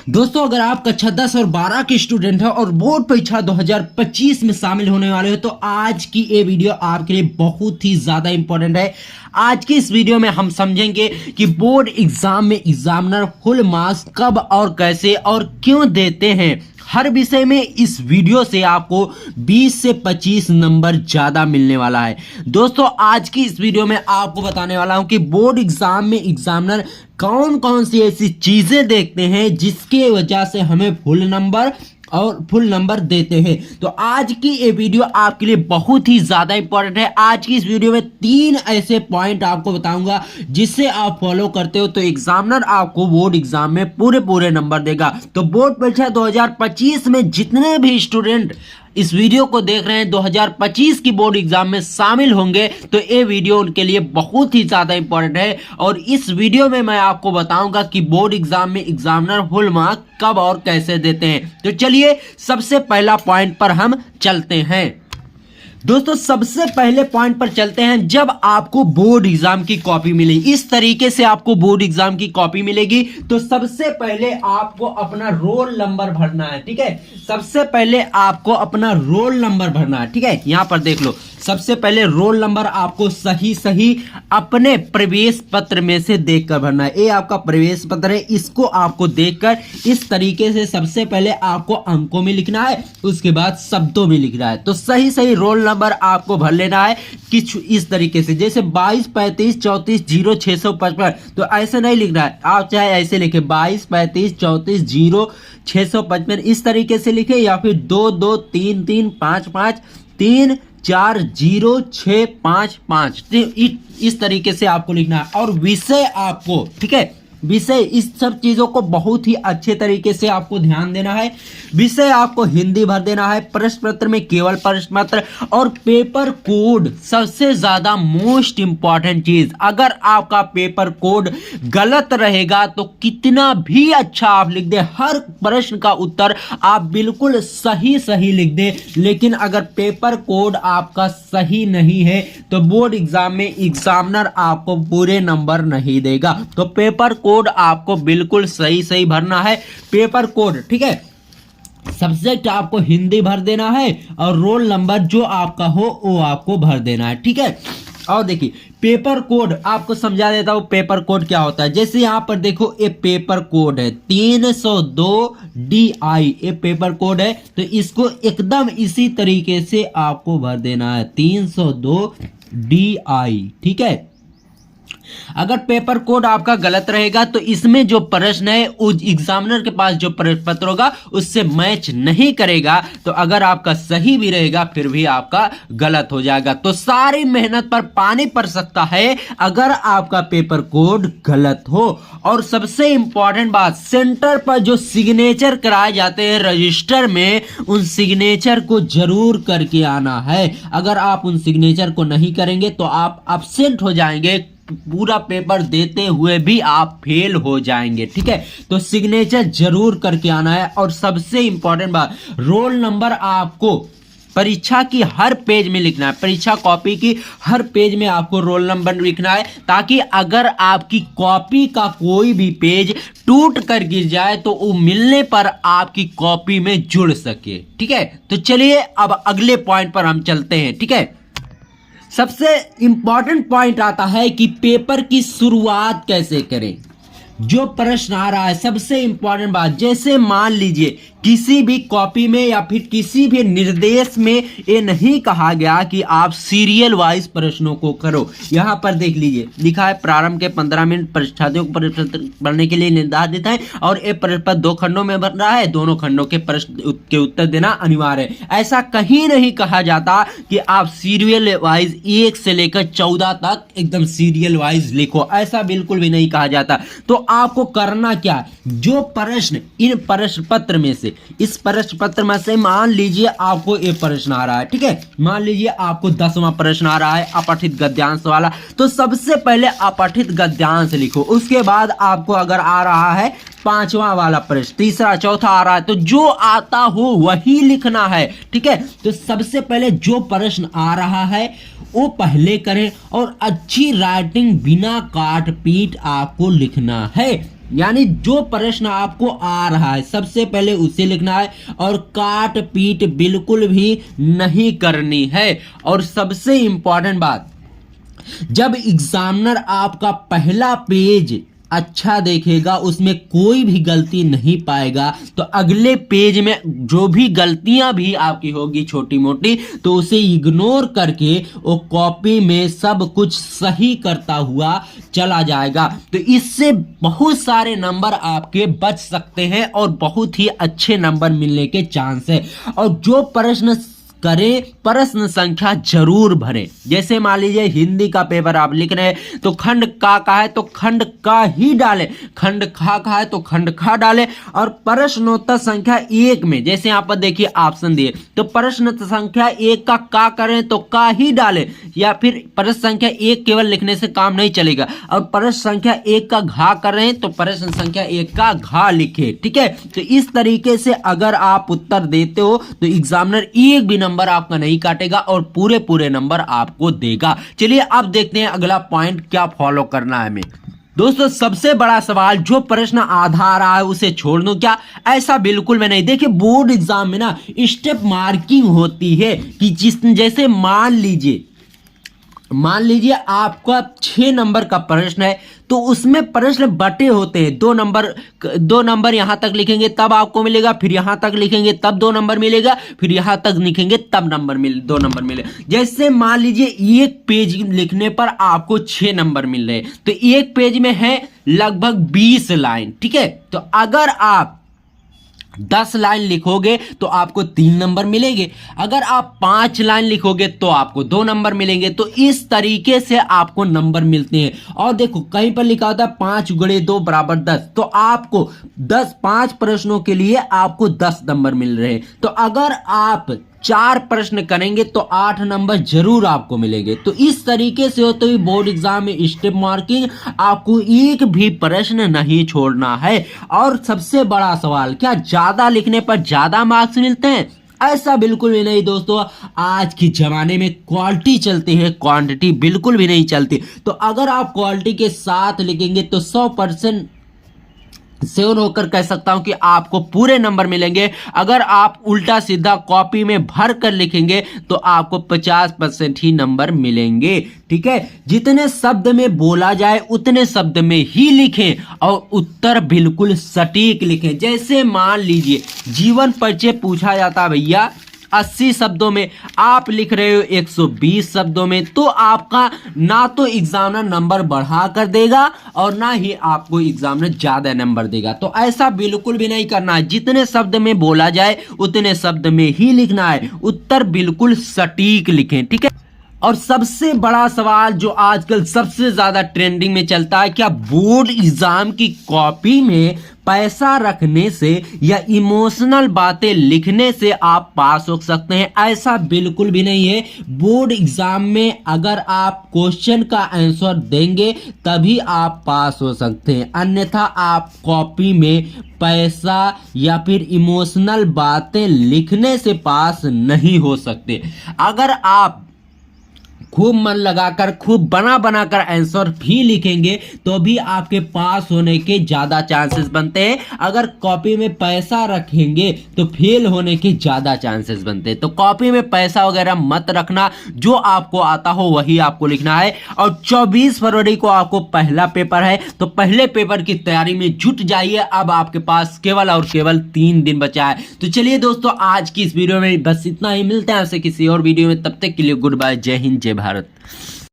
दोस्तों, अगर आप कक्षा 10 और 12 के स्टूडेंट हैं और बोर्ड परीक्षा 2025 में शामिल होने वाले हो तो आज की ये वीडियो आपके लिए बहुत ही ज्यादा इंपॉर्टेंट है। आज की इस वीडियो में हम समझेंगे कि बोर्ड एग्जाम में एग्जामिनर फुल मार्क्स कब और कैसे और क्यों देते हैं। हर विषय में इस वीडियो से आपको 20 से 25 नंबर ज्यादा मिलने वाला है। दोस्तों, आज की इस वीडियो में आपको बताने वाला हूं कि बोर्ड एग्जाम में एग्जामिनर कौन कौन सी ऐसी चीजें देखते हैं जिसके वजह से हमें फुल नंबर देते हैं। तो आज की ये वीडियो आपके लिए बहुत ही ज्यादा इंपॉर्टेंट है। आज की इस वीडियो में 3 ऐसे पॉइंट आपको बताऊंगा जिससे आप फॉलो करते हो तो एग्जामिनर आपको बोर्ड एग्जाम में पूरे नंबर देगा। तो बोर्ड परीक्षा 2025 में जितने भी स्टूडेंट इस वीडियो को देख रहे हैं 2025 की बोर्ड एग्जाम में शामिल होंगे तो ये वीडियो उनके लिए बहुत ही ज्यादा इंपॉर्टेंट है। और इस वीडियो में मैं आपको बताऊंगा कि बोर्ड एग्जाम में एग्जामिनर फुल मार्क्स कब और कैसे देते हैं। तो चलिए सबसे पहला पॉइंट पर हम चलते हैं। दोस्तों, सबसे पहले पॉइंट पर चलते हैं। जब आपको बोर्ड एग्जाम की कॉपी मिलेगी, इस तरीके से आपको बोर्ड एग्जाम की कॉपी मिलेगी तो सबसे पहले आपको अपना रोल नंबर भरना है। ठीक है, सबसे पहले आपको अपना रोल नंबर भरना है। ठीक है, यहां पर देख लो, सबसे पहले रोल नंबर आपको सही अपने प्रवेश पत्र में से देखकर भरना है। ये आपका प्रवेश पत्र है, इसको आपको देखकर इस तरीके से सबसे पहले आपको अंकों में लिखना है, उसके बाद शब्दों में लिखना है। तो सही रोल नंबर आपको भर लेना है कुछ इस तरीके से, जैसे 22 35 34 0 655। तो ऐसे नहीं लिखना है, आप चाहे ऐसे लिखे 22 35 34 0 655 इस तरीके से लिखे, या फिर 2 2 3 3 5 5 3 4 0 6 5 5 इस तरीके से आपको लिखना है। और विषय आपको, ठीक है, विषय इस सब चीजों को बहुत ही अच्छे तरीके से आपको ध्यान देना है। विषय आपको हिंदी भर देना है, प्रश्न पत्र में केवल प्रश्न पत्र और पेपर कोड सबसे ज्यादा मोस्ट इंपॉर्टेंट चीज। अगर आपका पेपर कोड गलत रहेगा तो कितना भी अच्छा आप लिख दे, हर प्रश्न का उत्तर आप बिल्कुल सही लिख दे, लेकिन अगर पेपर कोड आपका सही नहीं है तो बोर्ड एग्जाम में एग्जामिनर आपको पूरे नंबर नहीं देगा। तो पेपर कोड आपको बिल्कुल सही भरना है। पेपर कोड, ठीक है, सब्जेक्ट आपको हिंदी भर देना है और रोल नंबर जो आपका हो वो आपको भर देना है। ठीक है, और देखिए पेपर कोड आपको समझा देता हूं पेपर कोड क्या होता है। जैसे यहां पर देखो, ये पेपर कोड है 302 DI, ये पेपर कोड है, तो इसको एकदम इसी तरीके से आपको भर देना है 302 DI। ठीक है, अगर पेपर कोड आपका गलत रहेगा तो इसमें जो प्रश्न है उस एग्जामिनर के पास जो प्रश्न पत्र होगा उससे मैच नहीं करेगा। तो अगर आपका सही भी रहेगा फिर भी आपका गलत हो जाएगा। तो सारी मेहनत पर पानी पड़ सकता है अगर आपका पेपर कोड गलत हो। और सबसे इंपॉर्टेंट बात, सेंटर पर जो सिग्नेचर कराए जाते हैं रजिस्टर में, उन सिग्नेचर को जरूर करके आना है। अगर आप उन सिग्नेचर को नहीं करेंगे तो आप एब्सेंट हो जाएंगे, पूरा पेपर देते हुए भी आप फेल हो जाएंगे। ठीक है, तो सिग्नेचर जरूर करके आना है। और सबसे इंपॉर्टेंट बात, रोल नंबर आपको परीक्षा की हर पेज में लिखना है, परीक्षा कॉपी की हर पेज में आपको रोल नंबर लिखना है, ताकि अगर आपकी कॉपी का कोई भी पेज टूट कर गिर जाए तो वो मिलने पर आपकी कॉपी में जुड़ सके। ठीक है, तो चलिए अब अगले पॉइंट पर हम चलते हैं। ठीक है, सबसे इंपॉर्टेंट पॉइंट आता है कि पेपर की शुरुआत कैसे करें। जो प्रश्न आ रहा है, सबसे इंपॉर्टेंट बात, जैसे मान लीजिए किसी भी कॉपी में या फिर किसी भी निर्देश में ये नहीं कहा गया कि आप सीरियल वाइज प्रश्नों को करो। यहां पर देख लीजिए, लिखा है प्रारंभ के 15 मिनट परीक्षार्थियों को प्रश्न पढ़ने के लिए निर्धारित है और ये प्रश्न पत्र 2 खंडों में बन रहा है, दोनों खंडों के प्रश्न के उत्तर देना अनिवार्य है। ऐसा कहीं नहीं कहा जाता कि आप सीरियल वाइज 1 से लेकर 14 तक एकदम सीरियल वाइज लिखो, ऐसा बिल्कुल भी नहीं कहा जाता। तो आपको करना क्या है, जो प्रश्न इन प्रश्न पत्र में से, इस प्रश्न पत्र में से मान लीजिए आपको ये प्रश्न आ रहा है, ठीक है, मान लीजिए आपको 10वां प्रश्न आ रहा है अपठित गद्यांश वाला, तो सबसे पहले अपठित गद्यांश लिखो। उसके बाद आपको अगर आ रहा है 5वां वाला प्रश्न, तीसरा चौथा आ रहा है, तो जो आता हो वही लिखना है। ठीक है, तो सबसे पहले जो प्रश्न आ रहा है वो पहले करें और अच्छी राइटिंग बिना काट पीट आपको लिखना है। यानी जो प्रश्न आपको आ रहा है सबसे पहले उसे लिखना है और काट पीट बिल्कुल भी नहीं करनी है। और सबसे इंपॉर्टेंट बात, जब एग्जामिनर आपका पहला पेज अच्छा देखेगा, उसमें कोई भी गलती नहीं पाएगा, तो अगले पेज में जो भी गलतियां भी आपकी होगी छोटी मोटी, तो उसे इग्नोर करके वो कॉपी में सब कुछ सही करता हुआ चला जाएगा। तो इससे बहुत सारे नंबर आपके बच सकते हैं और बहुत ही अच्छे नंबर मिलने के चांस है। और जो प्रश्न करें, प्रश्न संख्या जरूर भरें। जैसे मान लीजिए हिंदी का पेपर आप लिख रहे हैं तो खंड का है तो खंड का ही डालें, खंड खा का है तो खंड खा डालें। और प्रश्नोत्तर संख्या 1 में जैसे यहाँ पर देखिए ऑप्शन दिए, तो प्रश्न संख्या 1 का करें तो का ही डालें, या फिर प्रश्न संख्या 1 केवल लिखने से काम नहीं चलेगा। और प्रश्न संख्या 1 का घा कर रहे हैं तो प्रश्न संख्या 1 का घा लिखे। ठीक है, तो इस तरीके से अगर आप उत्तर देते हो तो एग्जामिनर एक भी नंबर आपका नहीं काटेगा और पूरे नंबर आपको देगा। चलिए अब देखते हैं अगला पॉइंट क्या फॉलो करना है हमें। दोस्तों सबसे बड़ा सवाल, जो प्रश्न आधा आ रहा है उसे छोड़ दूं क्या? ऐसा बिल्कुल में नहीं। देखिए बोर्ड एग्जाम में ना स्टेप मार्किंग होती है कि जैसे मान लीजिए आपका 6 नंबर का प्रश्न है तो उसमें प्रश्न बटे होते हैं। 2 नंबर यहां तक लिखेंगे तब आपको मिलेगा, फिर यहां तक लिखेंगे तब 2 नंबर मिलेगा, फिर यहां तक लिखेंगे तब 2 नंबर मिलेगा। जैसे मान लीजिए एक पेज लिखने पर आपको 6 नंबर मिल रहे हैं, तो एक पेज में है लगभग 20 लाइन। ठीक है, तो अगर आप 10 लाइन लिखोगे तो आपको 3 नंबर मिलेंगे, अगर आप 5 लाइन लिखोगे तो आपको 2 नंबर मिलेंगे। तो इस तरीके से आपको नंबर मिलते हैं। और देखो कहीं पर लिखा होता है 5 × 2 = 10, तो आपको 5 प्रश्नों के लिए आपको 10 नंबर मिल रहे हैं। तो अगर आप 4 प्रश्न करेंगे तो 8 नंबर जरूर आपको मिलेंगे। तो इस तरीके से होते हुए बोर्ड एग्जाम में स्टेप मार्किंग, आपको एक भी प्रश्न नहीं छोड़ना है। और सबसे बड़ा सवाल, क्या ज्यादा लिखने पर ज्यादा मार्क्स मिलते हैं? ऐसा बिल्कुल भी नहीं दोस्तों। आज के जमाने में क्वालिटी चलती है, क्वांटिटी बिल्कुल भी नहीं चलती। तो अगर आप क्वालिटी के साथ लिखेंगे तो 100% सेवन होकर कह सकता हूं कि आपको पूरे नंबर मिलेंगे। अगर आप उल्टा सीधा कॉपी में भर कर लिखेंगे तो आपको 50% ही नंबर मिलेंगे। ठीक है, जितने शब्द में बोला जाए उतने शब्द में ही लिखें और उत्तर बिल्कुल सटीक लिखें। जैसे मान लीजिए जीवन परिचय पूछा जाता है भैया 80 शब्दों में, आप लिख रहे हो 120 शब्दों में, तो आपका ना तो एग्जामिनर नंबर बढ़ा कर देगा और ना ही आपको एग्जामिनर ज्यादा नंबर देगा। तो ऐसा बिल्कुल भी नहीं करना है। जितने शब्द में बोला जाए उतने शब्द में ही लिखना है, उत्तर बिल्कुल सटीक लिखें। ठीक है, और सबसे बड़ा सवाल जो आजकल सबसे ज्यादा ट्रेंडिंग में चलता है, क्या बोर्ड एग्जाम की कॉपी में पैसा रखने से या इमोशनल बातें लिखने से आप पास हो सकते हैं? ऐसा बिल्कुल भी नहीं है। बोर्ड एग्जाम में अगर आप क्वेश्चन का आंसर देंगे तभी आप पास हो सकते हैं, अन्यथा आप कॉपी में पैसा या फिर इमोशनल बातें लिखने से पास नहीं हो सकते। अगर आप खूब मन लगाकर खूब बना कर आंसर भी लिखेंगे तो भी आपके पास होने के ज्यादा चांसेस बनते हैं। अगर कॉपी में पैसा रखेंगे तो फेल होने के ज्यादा चांसेस बनते हैं। तो कॉपी में पैसा वगैरह मत रखना, जो आपको आता हो वही आपको लिखना है। और 24 फरवरी को आपको पहला पेपर है, तो पहले पेपर की तैयारी में जुट जाइए। अब आपके पास केवल और केवल 3 दिन बचा है। तो चलिए दोस्तों, आज की इस वीडियो में बस इतना ही। मिलते हैं आपसे किसी और वीडियो में, तब तक के लिए गुड बाय, जय हिंद, जय भारत।